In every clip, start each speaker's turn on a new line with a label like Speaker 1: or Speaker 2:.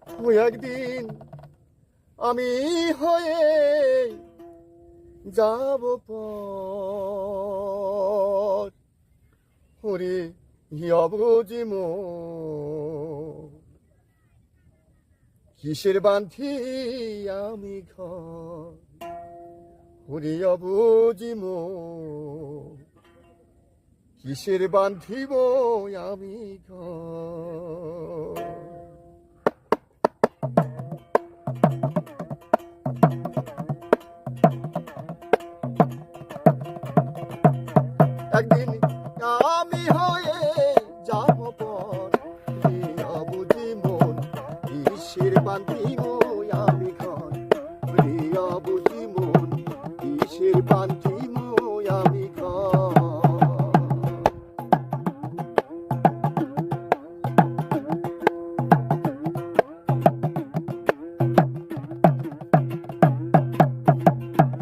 Speaker 1: একদিন আমি হয়ে যাব পর ওরে অবুঝি মন কিসের বাঁধি আমি ঘর ওরে অবুঝি মন কিসের বাঁধিব আমি ঘর। একদিন আমি হয়ে যাব পর অবুঝি মন কিসের বাঁধিব আমি ঘর অবুঝি মন কিসের বাঁধিব আমি ঘর।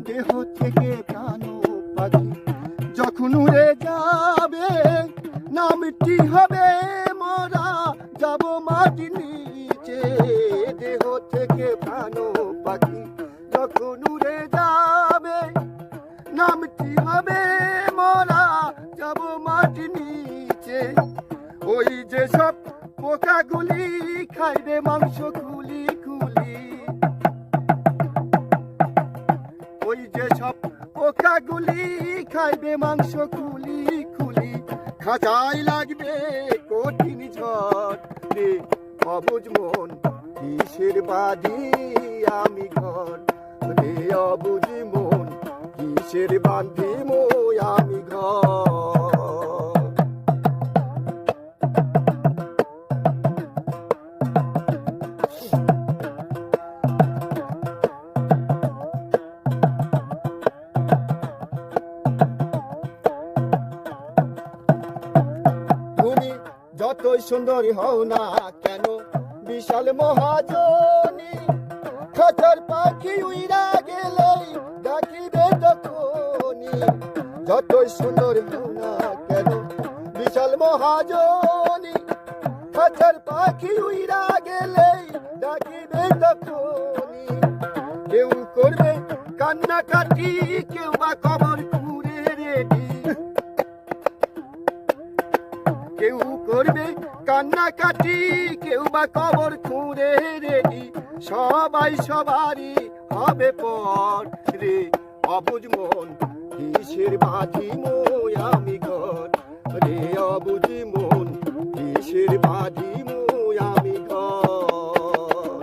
Speaker 1: দেহ থেকে প্রাণ পাখি যখন উড়ে যাবে নামটি হবে মরা যাব মাটির নিচে। দেহ থেকে প্রাণ পাখি যখন উড়ে যাবে নামটি হবে মরা যাব মাটির নিচে। ওই যে সব পোকাগুলি খাইবে মাংস খুলি খুলি ওই যে সব পোকাগুলি খাইবে মাংস খুলি খুলি খাঁচাই লাগবে কঠিন ঝড় রে অবুঝ মন কিসের বাঁধি আমি ঘর রে অবুঝ মন কিসের বাঁধি আমি ঘর। যতই সুন্দরী হও না কেন বিশাল মহাজনী খাঁচার পাখি উইরা গেলেই ডাকিবে তখনই। যতই সুন্দরী হও না কেন বিশাল মহাজনী খাঁচার পাখি উইরা গেলেই ডাকিবে তখনই। কেউ করবে কান্নাকাটি কেউ বা কবর খুঁড়ে রেডি কেউ করবে কান্নাকাটি কেউ বা কবর খুঁড়ে রেডি সবাই সবারই হবে পর রে অবুঝ মন কিসের বাঁধি আমি ঘর রে অবুঝ মন কিসের বাঁধি আমি ঘর।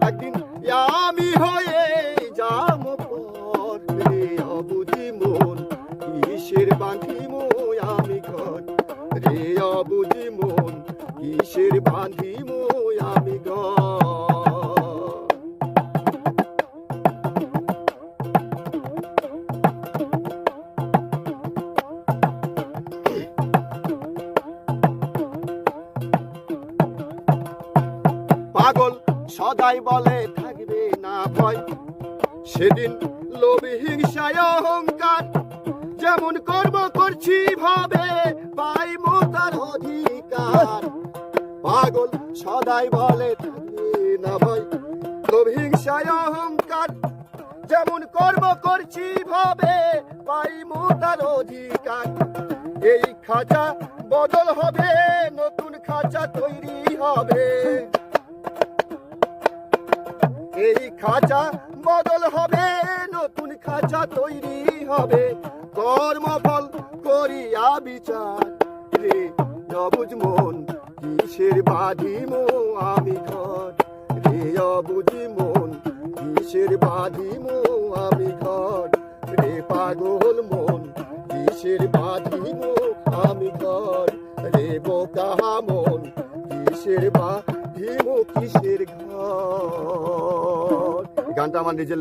Speaker 1: একদিন আমি হয়ে যাব পর রে অবুঝ মন কিসের বাঁধি আমি ঘর রে অবুঝ মন কিসের বাঁধি আমি ঘর। পাগল সদাই বলে থাকবে না ভয় সেদিন লোভ হিংসায় অহংকার যেমন কর্ম করছি ভাবে পাইবো তার অধিকার। পাগল সদাই বলে থাকবে না ভয় লোভ হিংসায় অহংকার যেমন কর্ম করছি ভাবে পাইবো তার অধিকার। এই খাঁচা বদল হবে নতুন খাঁচা তৈরি হবে এই খাঁচা বদল হবে নতুন খাঁচা তৈরি হবে। কর্মফল করিয়া বিচার রে অবুঝ মন কিসের বাঁধি আমি ঘর রে অবুঝ মন কিসের বাঁধি আমি ঘর রে পাগল মন কিসের বাঁধি আমি ঘর রে বোকা মন কিসের বাঁধি কিসের ঘর। গানটা আমার নিজের